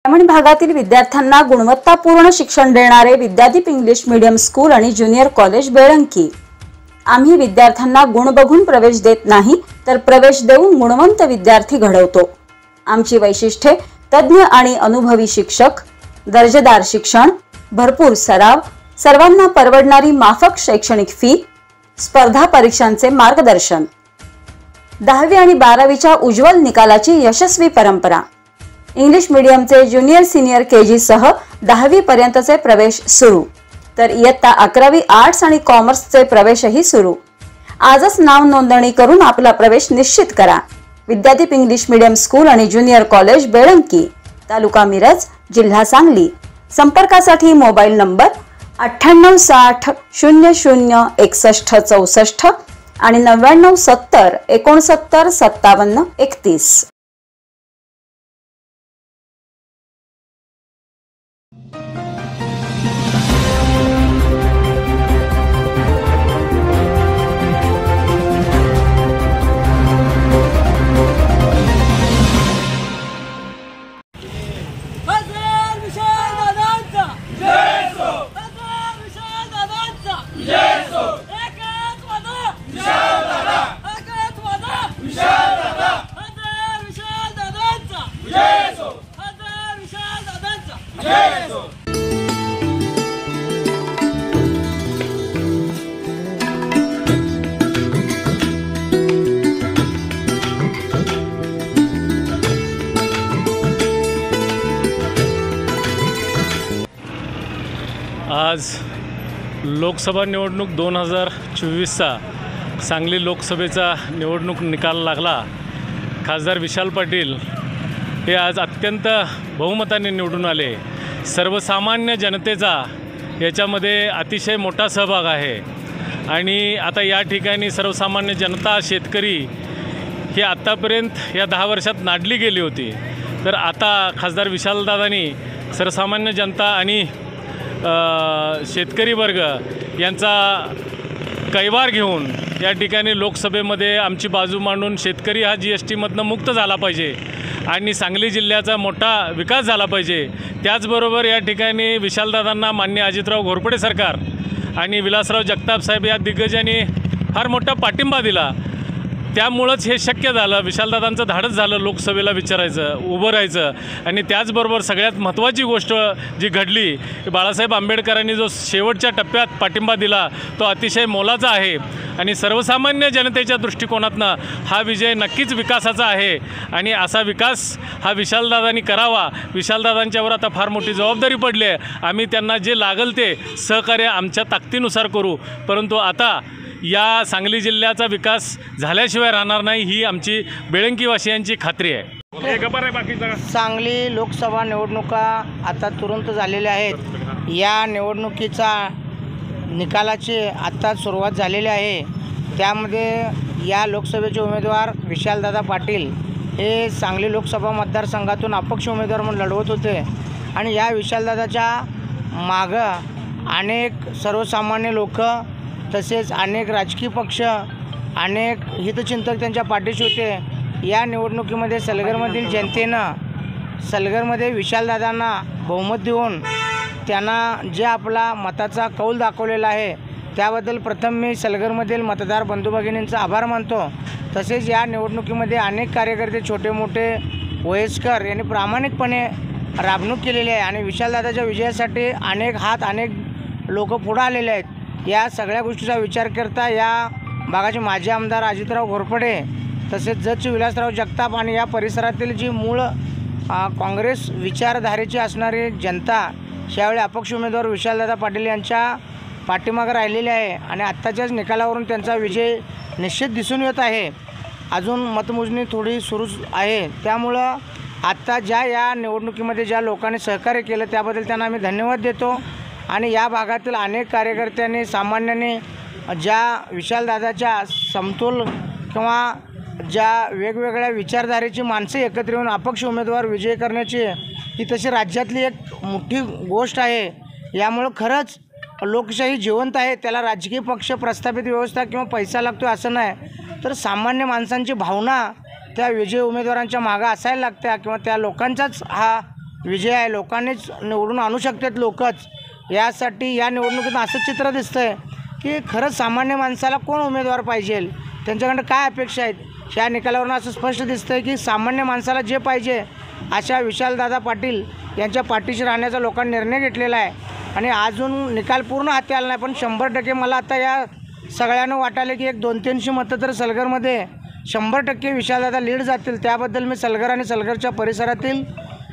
ग्रामीण भागातील विद्यार्थ्यांना गुणवत्तापूर्ण शिक्षण देणारे विद्यादीप इंग्लिश मीडियम स्कूल आणि ज्युनियर कॉलेज बेळंकी। आम्ही विद्यार्थ्यांना गुण बघून प्रवेश देत नाही तर प्रवेश देऊन गुणवंत विद्यार्थी घडवतो। आमची वैशिष्ट्ये तज्ञ आणि अनुभवी शिक्षक, दर्जेदार शिक्षण, भरपूर सराव, सर्वांना परवडणारी माफक शैक्षणिक फी, स्पर्धा परीक्षांचे मार्गदर्शन, 10वी आणि 12वीच्या उज्ज्वल निकालाची यशस्वी परंपरा। इंग्लिश मीडियमचे ज्युनियर सिनियर केजी सह 10वी पर्यंतचे प्रवेश सुरू, तर इयत्ता 11वी आर्ट्स आणि कॉमर्सचे प्रवेशही सुरू। आजच नाव नोंदणी करून आपला प्रवेश निश्चित करा। विद्यादीप इंग्लिश मीडियम स्कूल आणि ज्युनियर कॉलेज बेळंकी, तालुका मिरज, जिल्हा सांगली। संपर्कासाठी मोबाईल नंबर 9860 00 61 64 आणि 99 70 69 57 31। आज लोकसभा निवडणूक 2024चा सांगली लोकसभेचा निवडणूक निकाल लागला। खासदार विशाल पाटील हे आज अत्यंत बहुमताने निवडून आले। सर्वसामान्य जनतेचा याच्यामध्ये अतिशय मोठा सहभाग आहे आणि आता या ठिकाणी सर्वसामान्य जनता, शेतकरी हे आत्तापर्यंत या 10 वर्षात नाडली गेली होती, तर आता खासदार विशालदादांनी सर्वसामान्य जनता आणि शेतकरी वर्ग यांचा कैवार घेऊन या ठिकाणी लोकसभेमध्ये आमची बाजू मांडून शेतकरी हा GSTमधनं मुक्त झाला पाहिजे आणि सांगली जिल्ह्याचा मोठा विकास झाला पाहिजे। त्याचबरोबर या ठिकाणी विशालदादांना माननीय अजितराव घोरपडे सरकार आणि विलासराव जगताप साहेब या दिग्गजांनी फार मोठा पाठिंबा दिला, त्यामुळंच हे शक्य झालं। विशालदादांचं धाडस झालं लोकसभेला उभं राहायचं। आणि त्याचबरोबर सगळ्यात महत्त्वाची गोष्ट जी घडली, बाळासाहेब आंबेडकरांनी जो शेवटच्या टप्प्यात पाठिंबा दिला तो अतिशय मोलाचा आहे आणि सर्वसामान्य जनतेच्या दृष्टिकोनातनं हा विजय नक्कीच विकासाचा आहे आणि असा विकास हा विशालदादांनी करावा। विशालदादांच्यावर आता फार मोठी जबाबदारी पडली आहे। आम्ही त्यांना जे लागल ते सहकार्य आमच्या ताकदीनुसार करू, परंतु आता या सांगली जिल्ह्याचा विकास झाल्याशिवाय राहणार नाही ही आमची बेळंकीवासियांची खात्री आहे। सांगली लोकसभा निवडणुका आता तुरंत झालेल्या आहेत। या निवडणुकीचा निकालाची आता सुरुवात झालेली आहे। त्यामध्ये या लोकसभेचे उमेदवार विशालदादा पाटील हे सांगली लोकसभा मतदारसंघातून अपक्ष उमेदवार म्हणून लढवत होते आणि या विशालदादाच्या मागं अनेक सर्वसामान्य लोक, तसेच अनेक राजकीय पक्ष, अनेक हितचिंतक त्यांच्या पाठीशी होते। या निवडणुकीमध्ये सलगरमधील जनतेनं सलगरमध्ये विशालदादांना बहुमत देऊन त्यांना जे आपला मताचा कौल दाखवलेला आहे त्याबद्दल प्रथम मी सलगरमधील मतदार बंधू भगिनींचा आभार मानतो। तसेच या निवडणुकीमध्ये अनेक कार्यकर्ते, छोटे मोठे, वयस्कर यांनी प्रामाणिकपणे राबणूक केलेली आहे आणि विशालदादाच्या विजयासाठी अनेक लोक पुढे आलेले आहेत। या सगळ्या गोष्टीचा विचार करता या भागाचे माजी आमदार अजितराव घोरपडे, तसेच जतचे विलासराव जगताप आणि या परिसरातील जी मूळ काँग्रेस विचारधारेची असणारी जनता यावेळी अपक्ष उमेदवार विशालदादा पाटील यांच्या पाठीमागे राहिलेली आहे आणि आत्ताच्याच निकालावरून त्यांचा विजय निश्चित दिसून येत आहे। अजून मतमोजणी थोडी सुरू आहे, त्यामुळं आत्ता या निवडणुकीमध्ये ज्या लोकांनी सहकार्य केलं त्याबद्दल त्यांना आम्ही धन्यवाद देतो आणि या भागातील अनेक कार्यकर्त्यांनी, सामान्यांनी ज्या विशालदादाच्या समतोल किंवा ज्या वेगवेगळ्या विचारधारेची माणसं एकत्र येऊन अपक्ष उमेदवार विजय करण्याची ही तशी राज्यातली एक मोठी गोष्ट आहे। यामुळं खरंच लोकशाही जिवंत आहे। त्याला राजकीय पक्ष, प्रस्थापित व्यवस्था किंवा पैसा लागतो असं नाही, तर सामान्य माणसांची भावना त्या विजयी उमेदवारांच्या मागे असायला लागत्या किंवा त्या लोकांचाच हा विजय आहे, लोकांनीच निवडून आणू शकतात लोकच. यासाठी या निवडणुकीत असं चित्र दिसतं आहे की खरंच सामान्य माणसाला कोण उमेदवार पाहिजे, त्यांच्याकडं काय अपेक्षा आहेत. ह्या निकालावरून असं स्पष्ट दिसतं आहे की सामान्य माणसाला जे पाहिजे अशा विशालदादा पाटील यांच्या पाठीशी राहण्याचा लोकांनी निर्णय घेतलेला आहे. आणि अजून निकाल पूर्ण हाती आला नाही, पण 100% मला आता या सगळ्यांना वाटायला की एक 200-300 मतं तर सलगरमध्ये 100% विशालदादा लीड जातील. त्याबद्दल मी सलगर आणि सलगरच्या परिसरातील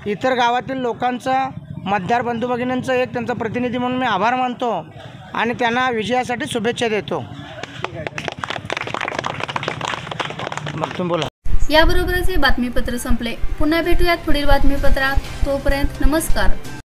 इतर गावातील लोकांचा, मतदार बंधू भगिनींचं एक त्यांचा प्रतिनिधी म्हणून मी आभार मानतो आणि त्यांना विजयासाठी शुभेच्छा देतो. मग तुम्ही बोला. याबरोबरच हे बातमीपत्र संपले. पुन्हा भेटूयात पुढील बातमीपत्रात. तोपर्यंत नमस्कार.